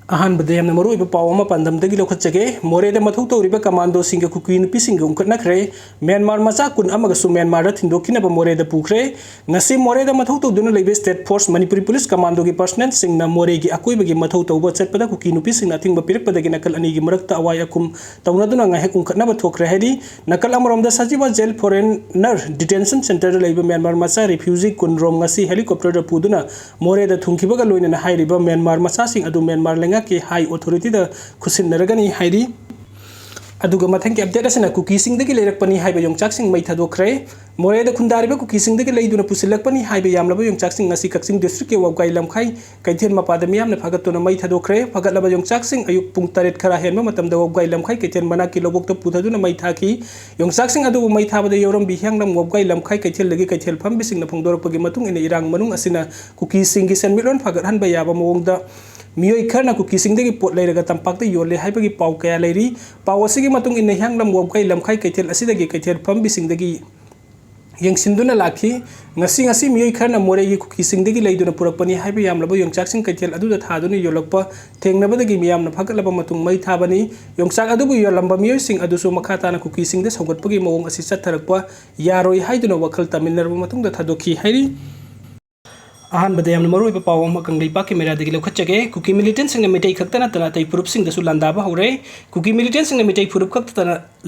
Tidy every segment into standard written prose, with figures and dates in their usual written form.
अहमद मरुब पाव पादमदगी लौखचे मोरेद मथौ तौरीब कमांडो सिंह कुकी नुपी उनखरे म्यांमार मचा कुन म्यांमार थिंदोखिनब मोरेद पुख्रे मोरेद मथौ तौदुना लेब state force Manipuri police commando की पर्सनल मोरे की अकोइबगी मथौ तौब चटपद कुकी नुपी अथिंब पिरपदगी नकल अनीगी मरक्त अवाय अकुम तौनदुना ngaihek उनखनब थोखरे हैदी नकल अमरोमदा Sajiwa jail foreigner detention centre लेब म्यांमार मचा रिफ्यूजी कुन रोम ngasi हेलीकॉप्टर पुदुना मोरेद थुंखिबगा लोइना हाइरिबा म्यांमार मचा सिंह अदु म्यांमार लेंगा के हाई ऑथोरिटी द खुसिन नरगनी हाइरी अदुगा मथंग के अपडेट असना कुकी सिंह दगी लेरकपनी हाइबा योंगचाक सिंह मै थादोखरे मोरेद खुंदारिबा कुकी सिंह दगी लेदुना पुसिलकपनी हाइबा यामलबा योंगचाक सिंह ngasi कक्सिंग डिस्ट्रिक्ट के वावगाई लमखाई कैथेल मपाद मियामना फगतुना मै थादोखरे फगतलबा योंगचाक सिंह अयुक पुंग 8 खरा हेनबा मतमदा वावगाई लमखाई कैथेल मना की लोबोक तो पुथादुना मै थाकी योंगचाक सिंह अदु मै थाबदा योरम बिह्यांगलम वावगाई लमखाई कैथेल लगी कैथेल फम बिसिंगना फोंदोरपगी मतुंग इन इरांग मनुंग असिना कुकी सिंह की सेनमिलोन फगत हनबा याबा मोंगदा मियोई खरना कुकी सिंह दगी पोट लेरगा तंपाकता योले हाइबगी पाव कया लेरी पाव असिगी मतुंग इन ह्यांगलम वावगाई लमखाई कैथेल असिदगी कैथेल फम बिसिंगदगी यंगसिंदुना लाखी ngasi मियोई खरना मोरेगी कुकी सिंह दगी लेदुना पुरकपनी हाइबा यामलबा योंगचाक सिंह कैथेल अदुदा थादुना योलकपा थेंगनबदगी मियामना फगतलबा मतुंग मै थाबनी योंगचाक अदुबु योलंबा मियोई सिंह अदुसु मखाताना कुकी सिंह दे सौगतपगी मवोंग असि चथरकपा यारोई हाइदुना वखल तमिलनरबा मतुंगदा थादोखी हाइरी अहमद मरुब पाव कंगलीपा के मेरादगी लौखचे कुकी मिलिटेंट सिंह मिटई खक्ता नतना तई फुरुप सिंह लांदाबा हौरे कुकी मिलिटेंट सिंह मिटई फुरुप खक्ता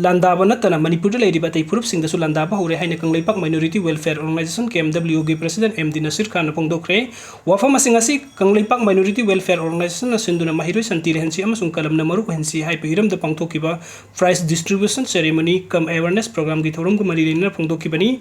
लांदाबा नतना मणिपुर लेरिबा तई फुरुप सिंह लांदाबा हौरे हाइना Kanglipa minority welfare organisation KMW की प्रेसिडेंट MD नसीर खान फोंदोखरे वाफम असिंगासी कंगलीपा माइनॉरिटी वेलफेयर ऑर्गेनाइजेशन सिंधुना महिरोई संति रहनसी अमसुंग कलमना मरुक हनसी हाइ हिरम द पांगथोकिबा prize distribution ceremony cum awareness programme की थौरम को मरी लेना फोंदोकिबनी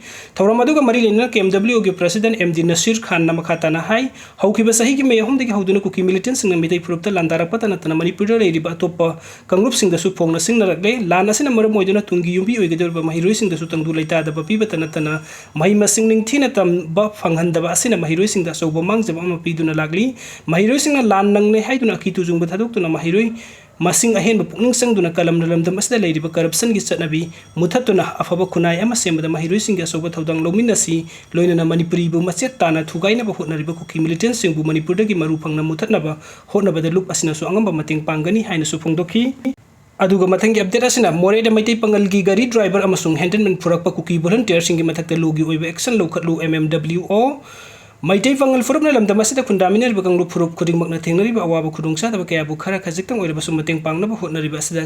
थौरम अदुगा मरी लेना KMW की प्रेसिडेंट MD नसीर खान मखाताना हाई हौखिबा सही की मे अहमदगी हौदुना कुकी मिलिटेंट सिंह मिटई फुरुपता लांदारकपता नतना मणिपुर लेरिबा अतोप्पा कंगरूप सिंहदसु फोंगना सिंगनरकले लान असिना मरम ओइदुना तुंगी युंबी ओइगदरबा महिरोई सिंहदसु तंगदु लैतादबा पीबता नतना महि मसिंग निंगथिना तंबा फंगहंदबा असिना महिरोई सिंहदा सौबा मांगजबा अमा पीदुना लागली महिरोई सिंहना लान नंगने हाइदुना अकितुजुंगबा थादोक्तुना महिरोई मसिंग अहेन पुनिंग संगदुना कलम लमदम असदा लेरिबा करप्शन की चटनबी मुथतुना अफबा खुनाय अमा सेमदा महिरोई सिंह असौबा थौदांग लौमिनसी लोइनना मणिपुरी बु मचेत ताना थुगाइनबा होटनरिबा कुकी मिलिटेंट सिंह बु मणिपुर दगी मरु फंगना मुथतनबा होटनबदा लुप असिनासु अंगंबा मतेंग पांगनी हाइनसु फोंदोखी अदुगा मथंगी अपडेट असिना मोरेदा मैतै पंगल की गाड़ी ड्राइवर अमसुंग हैंडलमैन फुरकपा कुकी वॉलंटियर सिंह की मथक्ता लुगी ओइबा एक्शन लौखतलु MMWO मैतै पंगल फुरुपना लमदम असिदा खुंदामिनरिबा कंगलु फुरुप खुदिंगमकना थेंगनरिबा अवाबा खुदुंगसादबा कयाबु खरा खजिक्तंग ओइरबसु मतेंग पांगनबा होटनरिबा असिदा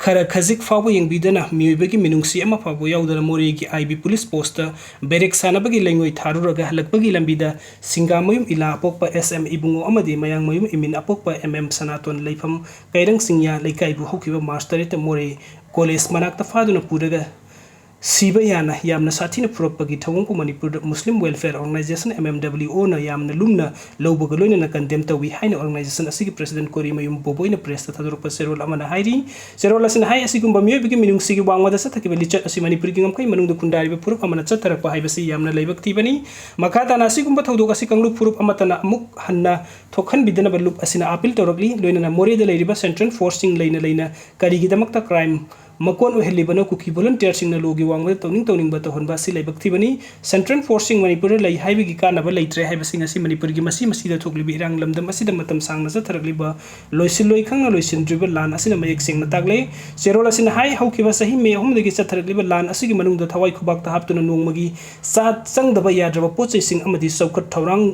खरा खजिक फावबा यंगबिदना मियोइबगी मिनुंगसी अमा फावबा याउदना मोरेगी IB पुलिस पोस्ट बेरेक सानबगी लैंगोई थारुरगा हलकबगी लंबिदा सिंगामयुम इला अपोकपा SM इबुंगो अमदि मयांगमयुम इमिन अपोकपा MM सनातन लैफम कैरंग सिंया लैकाइबु हौखिबा मार्च 3 मोरे कॉलेज मनाक्ता फादुना पुरगा सीबा याना यामना साथीना पुरकपगी थवंगको Manipur Muslim welfare organisation MMWO ना यामना लुमना लौबगा लोइना कंडेम तवी हाइना ऑर्गेनाइजेशन असिगी प्रेसिडेंट कोरिमयुम बोबोइना प्रेस थादोरपा सेरोल अमना हाइरी सेरोल असिना हाइ असिगुंबा मियोबिगी मिनुंगसिगी वांगवादा सथकिबा लिचट असि मणिपुर की ngमखै मनुंग खुंदारिबा फुरुप अमना चतरपा हाइबसि यामना लैबक थिबनी मखाताना असिगुंबा थौदोक असि कंगलु फुरुप अमतना अमुक हन्ना थोखन बिदनबा लुप असिना अपील तौरकली लोइना मोरेदा लैरिबा सेंट्रल फोर्सिंग लैना करिगिदमक्ता क्राइम मकोन ओहेलिबनो कुकी वॉलंटियर सिंह लोगी वांगबा तौनिंग बतहनबा असि लैबक्थिबनी सेंट्रल फोर्सिंग मणिपुर लै हाइबगी कानबा लैत्रे हाइबसिंग असि मणिपुर की मसीदा थोकलिबि इरांग लमदम असिदा मतम सांगना चथरकलिबा लोइसिलोइ खंगना लोइसिनद्रिबा लान असिना मयेक सेंगना तागले सेरोल असिना हाइ हौखिबा सही मे अहमदगी चथरकलिबा लान असिगी मनुंगदा थवाई खुबाकता हापतुना नोंगमगी सात चंगदबा याद्रबा पोचैसिंग अमदि सौखत थौरांग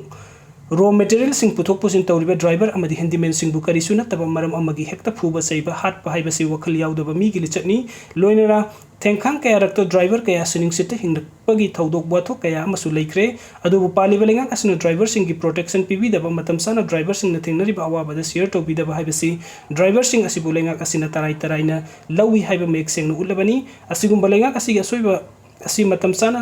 रॉ मटेरियल सिंह पुथोक पुसिन तौरिबा ड्राइवर अमदि हैंडीमैन सिंह बुकरिसु नतबा मरम अमगी हेक्ता फुबा सैबा हाट हाइबसि वखल याउदबा मीगी लिचटनी लोइनरा थेंखांग कया रक्तो ड्राइवर कया सिनिंग सिट हिंगपगी थौदोक बाथो कया अमसु लैख्रे अदुबु पालिबा लेंगा असनो ड्राइवर सिंह की प्रोटेक्शन पीबीदबा मतम साना ड्राइवर सिंह थेंगनरिबा अवाबदा शेयर तौबीदबा हाइबसि ड्राइवर सिंह असिबु लेंगा असिना तराइना लौई हाइबा मेक सेंगनु उल्लबनी असिगुंबा लेंगा असिगा सोइबा असी मतम साना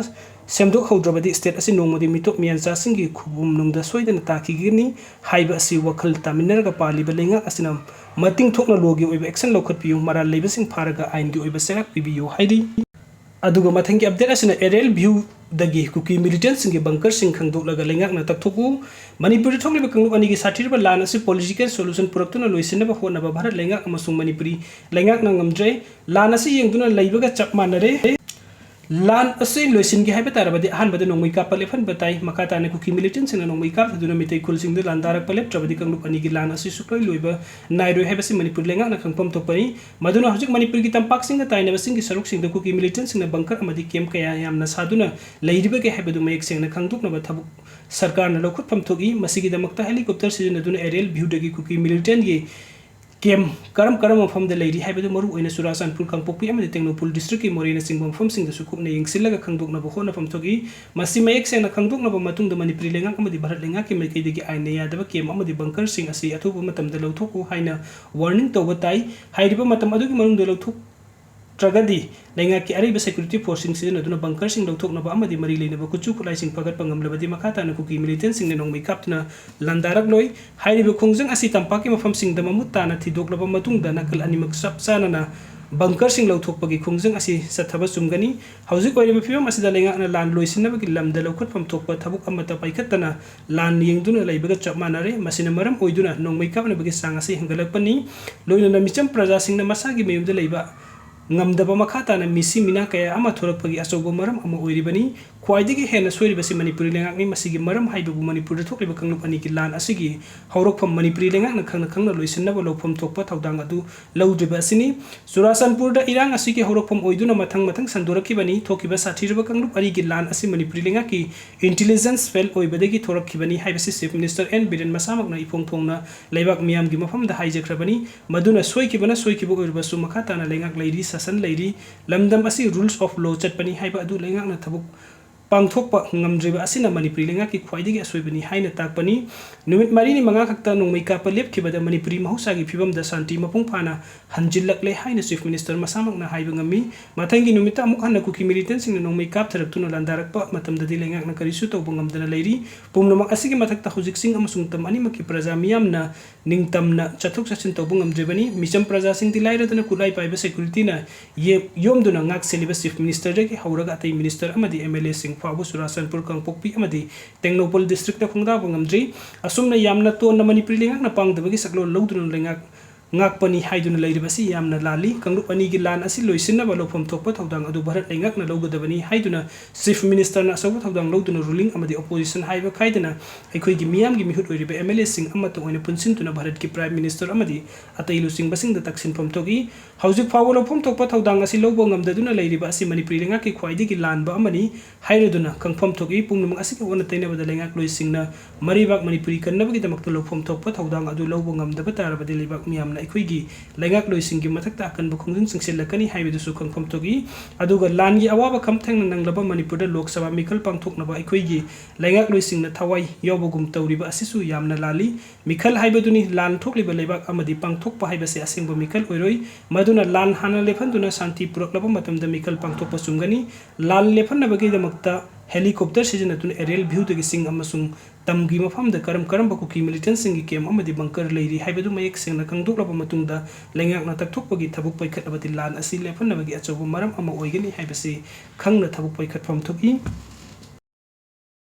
सेमदोक हौद्रबदी स्टेट असि नोंगमदि मिटोक मियानचा सिंगी खुबुम नुंगदा सोइदना ताखिगिनी हाइबा असि वखल तामिनरगा पालिबा लेंगा असिना मतिंग थोकना लोगी ओइबा एक्शन लौखतपियु मरा लेबसिंग फारगा आइनगी ओइबा सेराक पिबियु हाइदी अदुगा मथंगी अपडेट असिना एरियल व्यू दगी कुकी मिलिटेंट सिंगी बंकर सिंह खंगदोकलगा लेंगाकना तकथोकु मणिपुर थोकलिबा कंगलु अनिगी साथिरबा लान असि पॉलिटिकल सॉल्यूशन पुरक्तुना लोइसिनबा होनबा भारत लेंगाक अमसुंग मणिपुरी लेंगाकना ngamdre लान असि यंगदुना लैबगा चप मानरे lan asi loisin gi haiba tarabadi ahan bada nongmai ka pale fan batai makata ne kuki militant sing nongmai ka duna mitai kul sing de lan darak pale trabadi kang lupani gi lan asi sukloi loiba nairo haiba si manipur lenga na khangpam to pai maduna hojik manipur gi tampak sing da taina sing gi saruk sing da kuki militant sing na bangkar amadi kem kaya yamna saduna leidiba ge haiba du mayek sing na khangduk na ba thabuk sarkar na lokhut pam thogi masigi da makta helicopter sing na duna aerial view dagi kuki militant gi kem karam mafam da leiri haiba maru oina Churachandpur kangpokpi amadi Tengnoupal district ki morena singba mafam sing da sukupna yengsillaga khangdokna ba hona pam thogi masi mayek sena khangdokna ba matung da Manipuri lenga amadi Bharat lenga ki maikei dagi aina yadaba kem amadi bunker sing asi athuba matam da lawthoku haina warning tawba tai hairiba matam adugi manung da lawthok tragadi lenga ki ariba security forcing sing aduna bunker sing lawthokna ba amadi mari leina ba kuchu kulai sing pagat pangam labadi makata na kuki militant sing nong make up na landarak loi hairiba khongjang asi tampaki mafam sing da mamutta na thidok laba matung da nakal animak sap sana na bunker sing lawthokpagi khongjang asi sathaba sumgani hauzik oiriba phibam asida lenga na lan loisinna bagi lamda lawkhat pam thokpa thabuk amata paikhatana lan yengduna leibaga chap manare masina maram oiduna nong make up na bagi sang asi hangalakpani loina na micham praja sing na masagi mayumda leiba ngamdaba makata na misi mina kaya ama thorakpagi achobo maram ama oiribani khwaidigi hena soiribasi Manipuri lengak ni masigi maram haibabu Manipur da thokliba kanglup ani ki lan asigi haurokpham Manipuri lengak na khangna loisinna ba lawpham thokpa thaudang adu lawdriba asini Churachandpur da irang asigi haurokpham oiduna mathang sandorakibani thokiba sathiriba kanglup ani ki lan asi Manipuri lengak ki intelligence fail oibadagi thorakkibani haibasi Chief Minister N Biren Masamakna ipongthongna leibak miyam gi mafam da haijakrabani maduna soikibana soikibu oiribasu makata na lengak leiri sasan leiri lamdam asi rules of law chatpani haiba adu lengak na thabuk pangthokpa ngamdriba asina Manipuri lenga ki khwaidigi asoibani haina takpani numit mari ni manga khakta nongmai ka palep khibada Manipuri mahausa gi phibam da shanti mapung phana hanjillakle haina Chief Minister masamakna haiba ngami mathangi numita amuk hanna kuki militant sing nongmai kap tharaktuna landarakpa matam da dilengak na karisu tawba ngamdana leiri pumnamak asigi mathakta hujik sing amasung tam ani maki praja miyamna ningtamna chathuk chachin tawba ngamdribani micham praja sing dilairadana kulai paiba security na yomduna ngak seliba Chief Minister dagi hauraga atai minister amadi MLA sing fabu Churachandpur kangpokpi amadi Tengnoupal district da khongda bangamdri asumna yamna to na Manipuri lengak na pangdabagi saklo lawduna lengak ngakpani haiduna leiribasi yamna lali kanglup ani gi lan asi loisinna ba lawpham thokpa thaudang adu Bharat lengak na lawgadabani haiduna Chief Minister na asabu thaudang lawduna ruling amadi opposition haiba khaidana aikhoi gi miyam gi mihut oiriba MLA sing amata oina punsintuna Bharat ki Prime Minister amadi atailu sing basing da taksin pham thogi hauzik fawo lawpham thokpa thaudang asi lawbo ngamdaduna leiriba asi Manipuri lengak ki khwaidi gi lan ba amani hairaduna kangpham thogi pungnum asi ka ona taina bada lengak loisingna maribak Manipuri kannabagi damakta lawpham thokpa thaudang adu lawbo ngamdaba tarabadi leibak miyamna ꯑꯩꯈꯣꯏꯒꯤ ꯂꯩꯉꯥꯛ ꯂꯣꯏꯁꯤꯡꯒꯤ ꯃꯊꯛꯇ ꯑꯀꯟꯕ ꯈꯣꯡꯖꯪ ꯆꯪꯁꯤꯜꯂꯛꯀꯅꯤ ꯍꯥꯏꯕꯗꯨꯁꯨ ꯈꯪꯐꯝ ꯊꯣꯛꯏ ꯑꯗꯨꯒ ꯂꯥꯟꯒꯤ ꯑꯋꯥꯕ ꯈꯝꯊꯦꯡꯅ ꯅꯪꯂꯕ ꯃꯅꯤꯄꯨꯔꯗ ꯂꯣꯛ ꯁꯚꯥ ꯃꯤꯈꯜ ꯄꯥꯡꯊꯣꯛꯅꯕ ꯑꯩꯈꯣꯏꯒꯤ ꯂꯩꯉꯥꯛ ꯂꯣꯏꯁꯤꯡꯅ ꯊꯋꯥꯏ ꯌꯥꯎꯕꯒꯨꯝ ꯇꯧꯔꯤꯕ ꯑꯁꯤꯁꯨ ꯌꯥꯝꯅ ꯂꯥꯜꯂꯤ ꯃꯤꯈꯜ ꯍꯥꯏꯕꯗꯨꯅꯤ ꯂꯥꯟ ꯊꯣꯛꯂꯤꯕ ꯂꯩꯕꯥꯛ ꯑꯃꯗꯤ ꯄꯥꯡꯊꯣꯛꯄ ꯍꯥꯏꯕꯁꯤ ꯑꯁꯦꯡꯕ ꯃꯤꯈꯜ ꯑꯣꯏꯔꯣꯏ ꯃꯗꯨꯅ ꯂꯥꯟ ꯍꯥꯟꯅ ꯂꯦꯞꯍꯟꯗꯨꯅ ꯁꯥꯟꯇꯤ ꯄꯨꯔꯛꯂꯕ ꯃꯇꯝꯗ ꯃꯤꯈꯜ ꯄꯥꯡꯊꯣꯛꯄ ꯆꯨꯝꯒꯅꯤ ꯂꯥꯟ ꯂꯦꯞꯍꯟꯅꯕꯒꯤꯗꯃꯛꯇ helicopter sejanatuna aerial view dagi sing amasung tamgi mafamda karam kuki militant singi kem amadi bunker leiri haibadu mayek sengna kangdoklaba matungda lengak na takthokpagi thabuk paikhat abadi lan asi lephanabagi achobo maram ama oigani haibasi khangna thabuk paikhat pham thoki